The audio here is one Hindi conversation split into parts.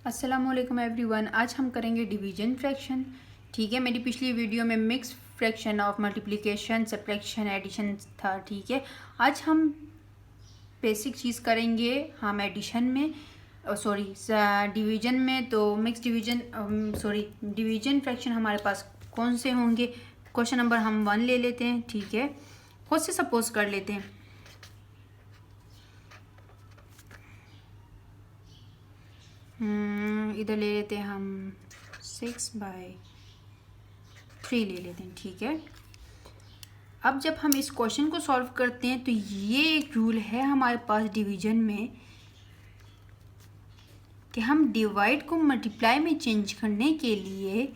अस्सलामुअलैकुम एवरीवन। आज हम करेंगे डिवीजन फ्रैक्शन। ठीक है, मेरी पिछली वीडियो में mix fraction of multiplication, subtraction, addition था। ठीक है, आज हम बेसिक चीज़ करेंगे हम एडिशन में, सॉरी डिवीजन में। तो मिक्स डिवीजन डिवीजन फ्रैक्शन हमारे पास कौन से होंगे। क्वेश्चन नंबर हम 1 ले लेते हैं। ठीक है, खुद से सपोज कर लेते हैं। इधर ले लेते हैं हम 6/3 ले लेते हैं। ठीक है, अब जब हम इस क्वेश्चन को सॉल्व करते हैं तो ये एक रूल है हमारे पास डिवीजन में कि हम डिवाइड को मल्टीप्लाई में चेंज करने के लिए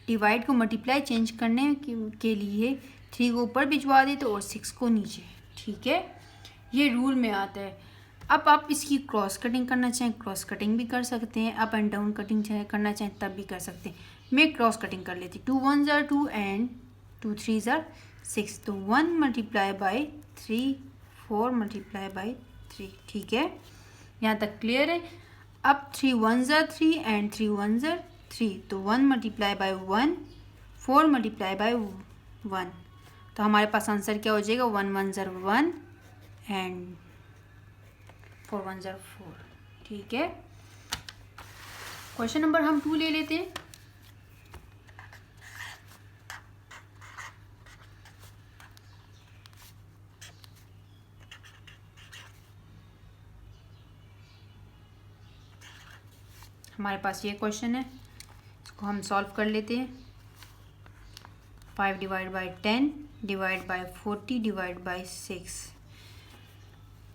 डिवाइड को मल्टीप्लाई चेंज करने के लिए 3 को ऊपर भिजवा देते और 6 को नीचे। ठीक है, ये रूल में आता है। अब आप इसकी क्रॉस कटिंग करना चाहें क्रॉस कटिंग भी कर सकते हैं, अप एंड डाउन कटिंग करना चाहें तब भी कर सकते हैं। मैं क्रॉस कटिंग कर लेती। 2 1s are 2 and 2 3s are 6। तो 1 मल्टीप्लाई बाई 3, 4 मल्टीप्लाई बाई 3। ठीक है, यहाँ तक क्लियर है। अब 3 1s are 3 and 3 1s are 3। तो 1 मल्टीप्लाई बाई 1, 4 मल्टीप्लाई बाई 1। तो हमारे पास आंसर क्या हो जाएगा, 1 1s are 1 and 4 1s are 4। ठीक है, क्वेश्चन नंबर हम 2 ले लेते हैं। हमारे पास ये क्वेश्चन है, इसको हम सॉल्व कर लेते हैं। 5 divide by 10 divide by 40 divide by 6।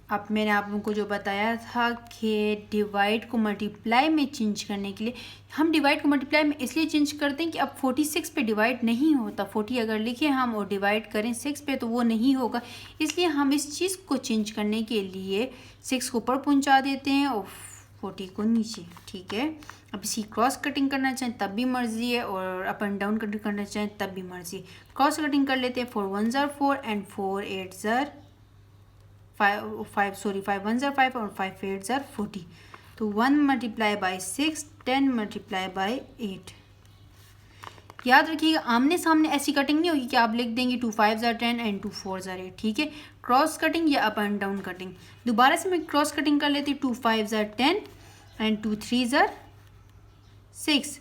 अब मैंने आप लोगों को जो बताया था कि डिवाइड को मल्टीप्लाई में चेंज करने के लिए हम डिवाइड को मल्टीप्लाई में इसलिए चेंज करते हैं कि अब 46 पे डिवाइड नहीं होता। 40 अगर लिखे हम और डिवाइड करें 6 पे तो वो नहीं होगा, इसलिए हम इस चीज़ को चेंज करने के लिए 6 को ऊपर पहुंचा देते हैं और 40 को नीचे। ठीक है, अब इसी क्रॉस कटिंग करना चाहें तब भी मर्जी है और अप एंड डाउन कटिंग करना चाहें तब भी मर्जी। क्रॉस कटिंग कर लेते हैं। 4 1s are 4 and 4 8s are 5 1s are 5 और 5 8s are 40। तो 1 मल्टीप्लाई बाई 6, 10 मल्टीप्लाई बाई 8। याद रखिएगा, आमने सामने ऐसी कटिंग नहीं होगी कि आप लिख देंगे 2 5s are 10 and 2 4s are 8। ठीक है, क्रॉस कटिंग या अप एंड डाउन कटिंग। दोबारा से मैं क्रॉस कटिंग कर लेती। 2 5s are 10 and 2 3s are 6।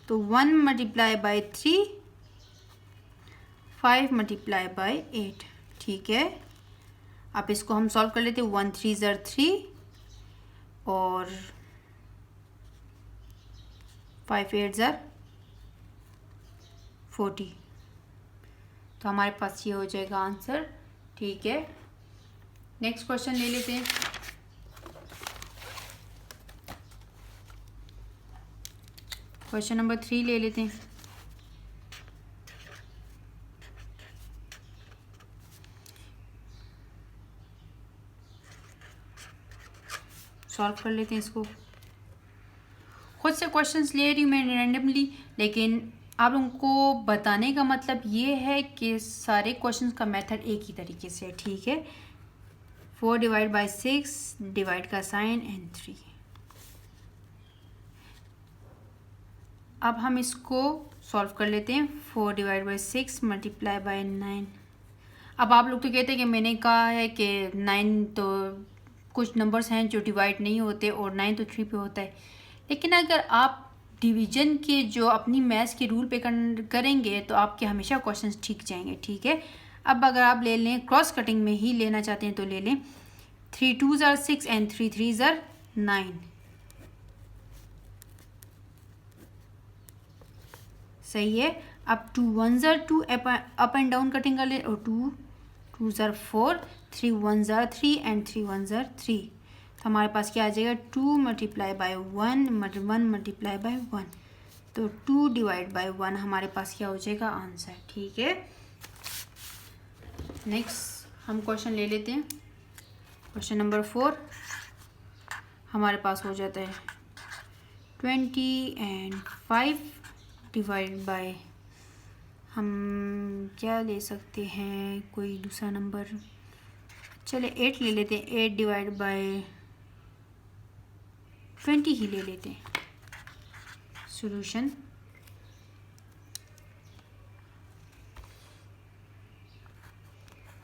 तो 1 मल्टीप्लाई बाई 3, 5 मल्टीप्लाई बाई 8। ठीक है, अब इसको हम सॉल्व कर लेते हैं। 1 3s are 3 और 5 8s are 40। तो हमारे पास ये हो जाएगा आंसर। ठीक है, नेक्स्ट क्वेश्चन ले लेते हैं। क्वेश्चन नंबर 3 ले लेते हैं। सॉल्व कर लेते हैं इसको। खुद से क्वेश्चंस ले रही हूँ मैं रैंडमली, लेकिन आप लोगों को बताने का मतलब ये है कि सारे क्वेश्चंस का मेथड एक ही तरीके से है। ठीक है, 4 डिवाइड बाई 6 डिवाइड का साइन एंड 3। अब हम इसको सॉल्व कर लेते हैं। 4 डिवाइड बाई 6 मल्टीप्लाई बाई 9। अब आप लोग तो कहते हैं कि मैंने कहा है कि 9 तो कुछ नंबर्स हैं जो डिवाइड नहीं होते और 9 तो 3 पे होता है, लेकिन अगर आप डिवीजन के जो अपनी मैथ्स के रूल पे करेंगे तो आपके हमेशा क्वेश्चंस ठीक जाएंगे। ठीक है, अब अगर आप ले लें क्रॉस कटिंग में ही लेना चाहते हैं तो ले लें। 3 2s are 6 and 3 3s are 9। सही है, अब 2 1s are 2 up and down cutting कर ले और 2 2s are 4, 3 1s are 3 and 3 1s are 3। तो हमारे पास क्या आ जाएगा, 2 मल्टीप्लाई बाई 1 मल्टीप्लाई बाई 1। तो 2 डिवाइड बाई 1 हमारे पास क्या हो जाएगा, आंसर। ठीक है, नेक्स्ट हम क्वेश्चन ले लेते हैं। क्वेश्चन नंबर 4 हमारे पास हो जाता है 20 एंड 5 डिवाइड बाई, हम क्या ले सकते हैं, कोई दूसरा नंबर, चले 8 ले लेते हैं। 8 डिवाइड बाई 20 ही ले लेते हैं। Solution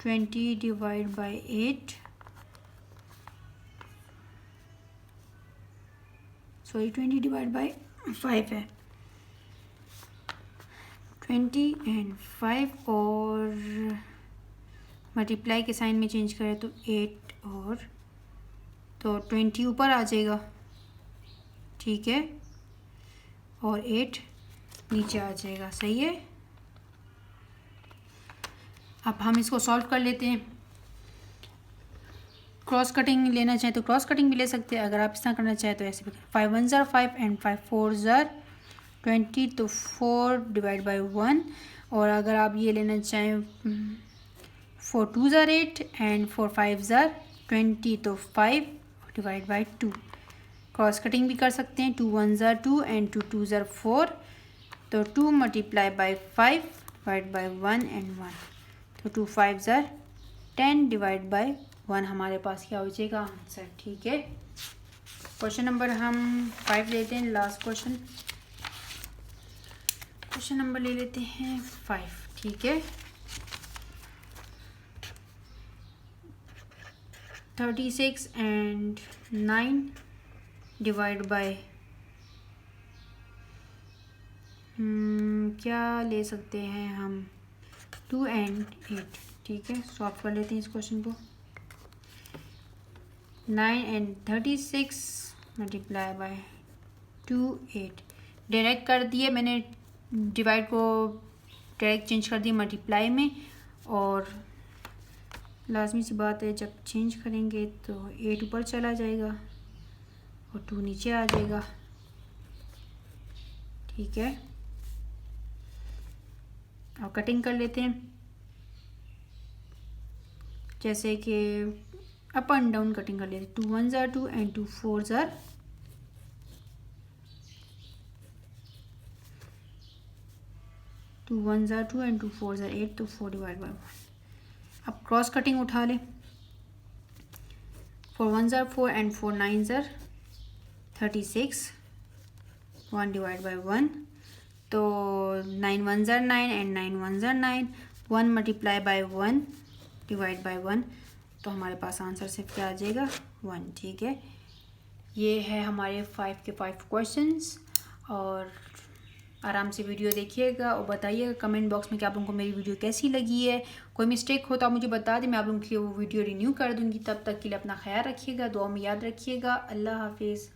20 divide by 8, sorry 20 divide by 5 है, 20 एंड 5 और मल्टीप्लाई के साइन में चेंज करें तो 8 और तो 20 ऊपर आ जाएगा, ठीक है, और 8 नीचे आ जाएगा, सही है। अब हम इसको सॉल्व कर लेते हैं। क्रॉस कटिंग लेना चाहें तो क्रॉस कटिंग भी ले सकते हैं, अगर आप इस तरह करना चाहें तो ऐसे भी। 5 1 ज़र 5 एंड 5 4 ज़र 20, तो 4 डिवाइड बाय 1। और अगर आप ये लेना चाहें 4 2 ज़र 8 एंड 4 5 ज़र 20, तो 5 डिवाइड बाय 2। क्रॉस कटिंग भी कर सकते हैं। 2 1 ज़र 2 एंड 2 2 ज़र 4, तो 2 multiply by 5 divide by 1 and 1, तो 2 5 ज़र 10 डिवाइड बाय 1 हमारे पास क्या हो जाएगा आंसर, ठीक है। क्वेश्चन नंबर हम 5 लेते हैं, लास्ट क्वेश्चन। क्वेश्चन नंबर ले लेते हैं 5, ठीक है। 36 एंड 9 डिवाइड बाय क्या ले सकते हैं हम, 2 एंड 8, ठीक है। सॉल्व कर लेते हैं इस क्वेश्चन को। 9 एंड 36 मल्टीप्लाई बाय 2 8, डायरेक्ट कर दिए मैंने, डिवाइड को डायरेक्ट चेंज कर दिया मल्टीप्लाई में, और लाजमी सी बात है जब चेंज करेंगे तो 8 ऊपर चला जाएगा और 2 नीचे आ जाएगा, ठीक है। और कटिंग कर लेते हैं, जैसे कि अप एंड डाउन कटिंग कर लेते हैं। 2 1 ज़र 2 एंड 2 4 ज़र 2 1 ज़र 2 एंड 2 4 ज़र 8, तो 4 डिवाइड बाय 1। अब क्रॉस कटिंग उठा लें। 4 1 ज़र 4 एंड 4 9 ज़र 36, 1 डिवाइड बाय 1, तो 9 1 ज़र 9 एंड 9 1 ज़र 9, 1 मल्टीप्लाई बाय 1 डिवाइड बाय 1, तो हमारे पास आंसर सिर्फ क्या आ जाएगा 1, ठीक है। ये है हमारे 5 के 5 क्वेश्चंस। और आराम से वीडियो देखिएगा और बताइएगा कमेंट बॉक्स में कि आप लोगों को मेरी वीडियो कैसी लगी है। कोई मिस्टेक हो तो आप मुझे बता दें, मैं आप लोगों की वो वीडियो रिन्यू कर दूँगी। तब तक के लिए अपना ख्याल रखिएगा, दुआ में याद रखिएगा। अल्लाह हाफिज़।